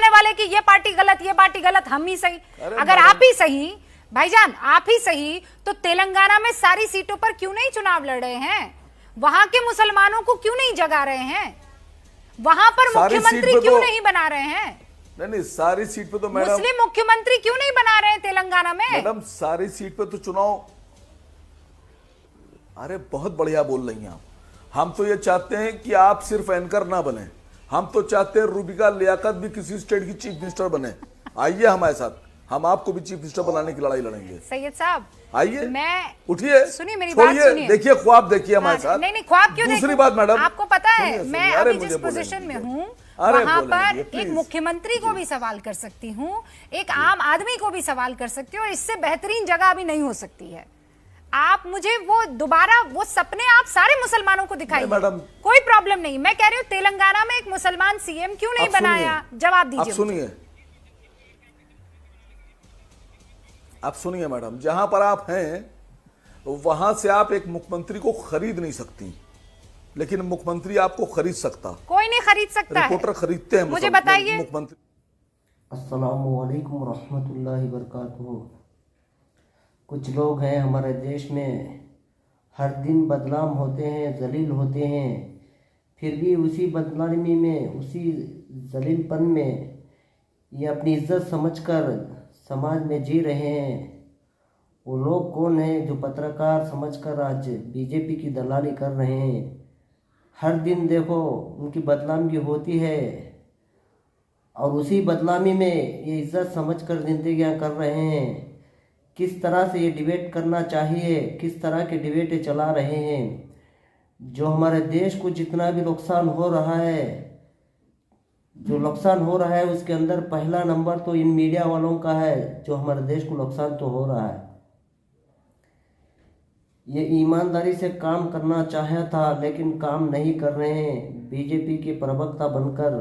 बताने वाले कि ये पार्टी गलत, ये पार्टी गलत, हम ही सही। अगर आप ही सही भाईजान, आप ही सही, तो तेलंगाना में सारी सीटों पर क्यों नहीं चुनाव लड़ रहे हैं? वहां के मुसलमानों को क्यों नहीं जगा रहे हैं? वहां पर मुख्यमंत्री क्यों नहीं बना रहे हैं? नहीं, सारी सीट पे तो मैडम मुस्लिम मुख्यमंत्री क्यों नहीं बना रहे हैं तेलंगाना में? मैडम सारी सीट पे तो चुनाव, अरे बहुत बढ़िया बोल रही हैं आप। हम तो ये चाहते हैं कि आप सिर्फ एंकर ना बने, हम तो चाहते हैं रूबिका लियाकत भी किसी स्टेट की चीफ मिनिस्टर बने। आइए हमारे साथ, हम आपको भी चीफ मिनिस्टर बनाने की लड़ाई लड़ेंगे। सैयद साहब आइए, मैं उठिए, सुनिए मेरी बात सुनिए। देखिए ख्वाब देखिए हमारे साथ। नहीं ख्वाब क्यों? दूसरी बात मैडम, आपको पता है मैं अभी जिस पोजीशन में हूँ वहां पर एक मुख्यमंत्री को भी सवाल कर सकती हूँ, एक आम आदमी को भी सवाल कर सकती हूँ, और इससे बेहतरीन जगह अभी नहीं हो सकती है। आप मुझे वो दोबारा वो सपने आप सारे मुसलमानों को दिखाइए, कोई प्रॉब्लम नहीं। मैं कह रही हूँ तेलंगाना में एक मुसलमान सीएम क्यों नहीं बनाया? जवाब दीजिए। आप सुनिए मैडम, जहां पर आप हैं वहां से आप एक मुख्यमंत्री को खरीद नहीं सकती, लेकिन मुख्यमंत्री आपको खरीद सकता। कोई नहीं खरीद सकता, रिपोर्टर खरीदते हैं। मुझे बताइए। मुख्यमंत्री। अस्सलामु अलैकुम रहमतुल्लाहि बरकातुहू। कुछ लोग हैं हमारे देश में, हर दिन बदनाम होते हैं, जलील होते हैं, फिर भी उसी बदनामी में, उसी जलीलपन में ये अपनी इज्जत समझकर समाज में जी रहे हैं। वो लोग कौन हैं जो पत्रकार समझकर आज बीजेपी की दलाली कर रहे हैं? हर दिन देखो उनकी बदनामी होती है, और उसी बदनामी में ये इज्जत समझकर जिंदगियां कर रहे हैं। किस तरह से ये डिबेट करना चाहिए, किस तरह के डिबेट चला रहे हैं। जो हमारे देश को जितना भी नुकसान हो रहा है, जो नुकसान हो रहा है उसके अंदर पहला नंबर तो इन मीडिया वालों का है, जो हमारे देश को नुकसान तो हो रहा है। ये ईमानदारी से काम करना चाहा था लेकिन काम नहीं कर रहे हैं। बीजेपी के प्रवक्ता बनकर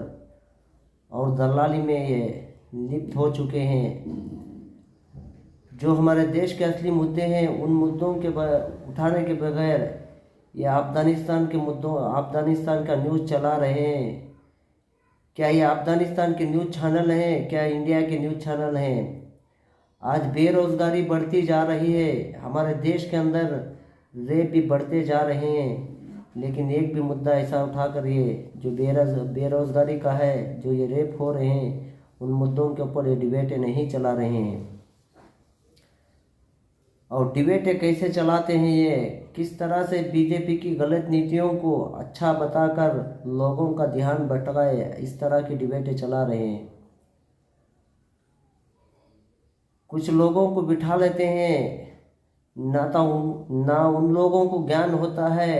और दलाली में ये लिप्त हो चुके हैं। जो हमारे देश के असली मुद्दे हैं उन मुद्दों के उठाने के बगैर ये अफगानिस्तान के मुद्दों, अफगानिस्तान का न्यूज़ चला रहे हैं। क्या ये अफगानिस्तान के न्यूज़ चैनल हैं? क्या इंडिया के न्यूज़ चैनल हैं? आज बेरोज़गारी बढ़ती जा रही है, हमारे देश के अंदर रेप भी बढ़ते जा रहे हैं, लेकिन एक भी मुद्दा ऐसा उठाकर ये जो बेरोज़गारी का है, जो ये रेप हो रहे हैं, उन मुद्दों के ऊपर ये डिबेटें नहीं चला रहे हैं। और डिबेटें कैसे चलाते हैं ये, किस तरह से बीजेपी की गलत नीतियों को अच्छा बताकर लोगों का ध्यान भटकाए, इस तरह की डिबेटें चला रहे हैं। कुछ लोगों को बिठा लेते हैं, ना उन लोगों को ज्ञान होता है,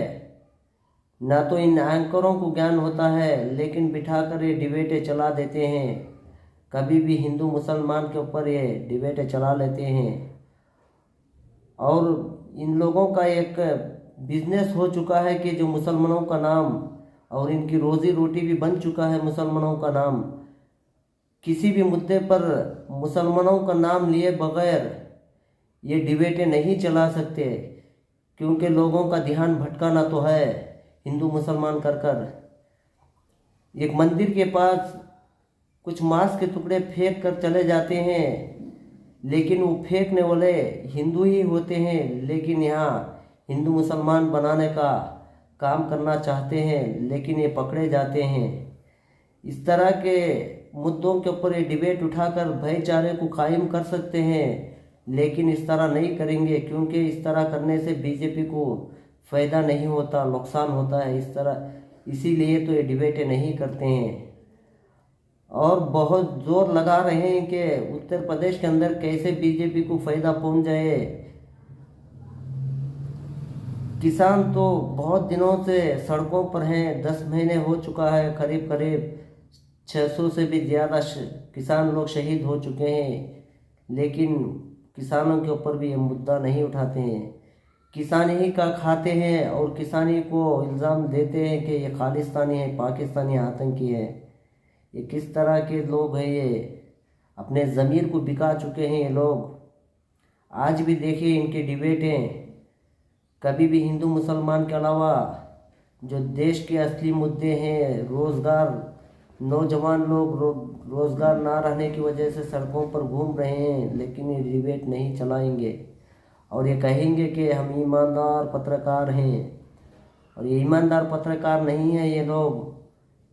ना तो इन एंकरों को ज्ञान होता है, लेकिन बिठाकर ये डिबेटें चला देते हैं। कभी भी हिंदू मुसलमान के ऊपर ये डिबेटें चला लेते हैं। और इन लोगों का एक बिजनेस हो चुका है कि जो मुसलमानों का नाम, और इनकी रोज़ी रोटी भी बन चुका है मुसलमानों का नाम। किसी भी मुद्दे पर मुसलमानों का नाम लिए बगैर ये डिबेटें नहीं चला सकते, क्योंकि लोगों का ध्यान भटकाना तो है हिंदू मुसलमान कर कर। एक मंदिर के पास कुछ मांस के टुकड़े फेंक कर चले जाते हैं, लेकिन वो फेंकने वाले हिंदू ही होते हैं, लेकिन यहाँ हिंदू मुसलमान बनाने का काम करना चाहते हैं, लेकिन ये पकड़े जाते हैं। इस तरह के मुद्दों के ऊपर ये डिबेट उठाकर भाईचारे को कायम कर सकते हैं, लेकिन इस तरह नहीं करेंगे, क्योंकि इस तरह करने से बीजेपी को फ़ायदा नहीं होता, नुकसान होता है इस तरह। इसीलिए तो ये डिबेटें नहीं करते हैं। और बहुत जोर लगा रहे हैं कि उत्तर प्रदेश के अंदर कैसे बीजेपी को फ़ायदा पहुंच जाए। किसान तो बहुत दिनों से सड़कों पर हैं, 10 महीने हो चुका है, करीब 600 से भी ज़्यादा किसान लोग शहीद हो चुके हैं, लेकिन किसानों के ऊपर भी ये मुद्दा नहीं उठाते हैं। किसानी ही का खाते हैं और किसानी को इल्ज़ाम देते हैं कि ये खालिस्तानी है, पाकिस्तानी आतंकी है। ये किस तरह के लोग हैं? ये अपने ज़मीर को बिका चुके हैं ये लोग। आज भी देखिए इनकी डिबेटें, कभी भी हिंदू मुसलमान के अलावा जो देश के असली मुद्दे हैं, रोज़गार नौजवान लोग रोजगार ना रहने की वजह से सड़कों पर घूम रहे हैं, लेकिन ये डिबेट नहीं चलाएंगे और ये कहेंगे कि हम ईमानदार पत्रकार हैं। और ये ईमानदार पत्रकार नहीं है, ये लोग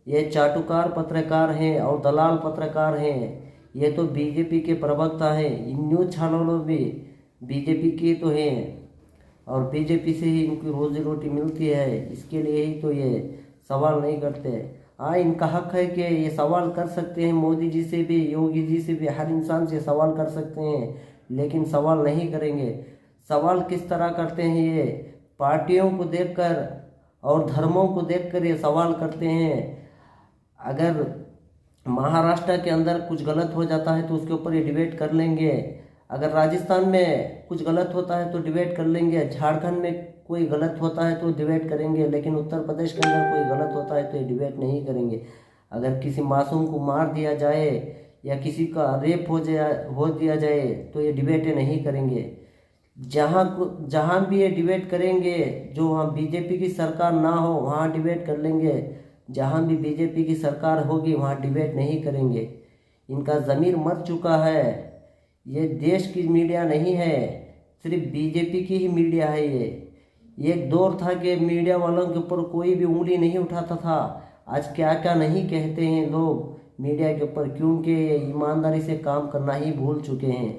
ये चाटुकार पत्रकार हैं और दलाल पत्रकार हैं। ये तो बीजेपी के प्रवक्ता हैं। इन न्यूज़ चैनलों भी बीजेपी के तो हैं और बीजेपी से ही इनकी रोजी रोटी मिलती है। इसके लिए ही तो ये सवाल नहीं करते। हाँ, इनका हक है कि ये सवाल कर सकते हैं, मोदी जी से भी, योगी जी से भी, हर इंसान से सवाल कर सकते हैं, लेकिन सवाल नहीं करेंगे। सवाल किस तरह करते हैं? ये पार्टियों को देखकर और धर्मों को देखकर ये सवाल करते हैं। अगर महाराष्ट्र के अंदर कुछ गलत हो जाता है तो उसके ऊपर ये डिबेट कर लेंगे। अगर राजस्थान में कुछ गलत होता है तो डिबेट कर लेंगे। झारखंड में कोई गलत होता है तो डिबेट करेंगे, लेकिन उत्तर प्रदेश के अंदर कोई गलत होता है तो ये डिबेट नहीं करेंगे। अगर किसी मासूम को मार दिया जाए या किसी का रेप हो दिया जाए तो ये डिबेटें नहीं करेंगे। जहाँ भी ये डिबेट करेंगे, जो वहाँ बीजेपी की सरकार ना हो वहाँ डिबेट कर लेंगे। जहाँ भी बीजेपी की सरकार होगी वहाँ डिबेट नहीं करेंगे। इनका ज़मीर मर चुका है। ये देश की मीडिया नहीं है, सिर्फ बीजेपी की ही मीडिया है। ये एक दौर था कि मीडिया वालों के ऊपर कोई भी उंगली नहीं उठाता था। आज क्या क्या नहीं कहते हैं लोग मीडिया के ऊपर, क्योंकि ये ईमानदारी से काम करना ही भूल चुके हैं।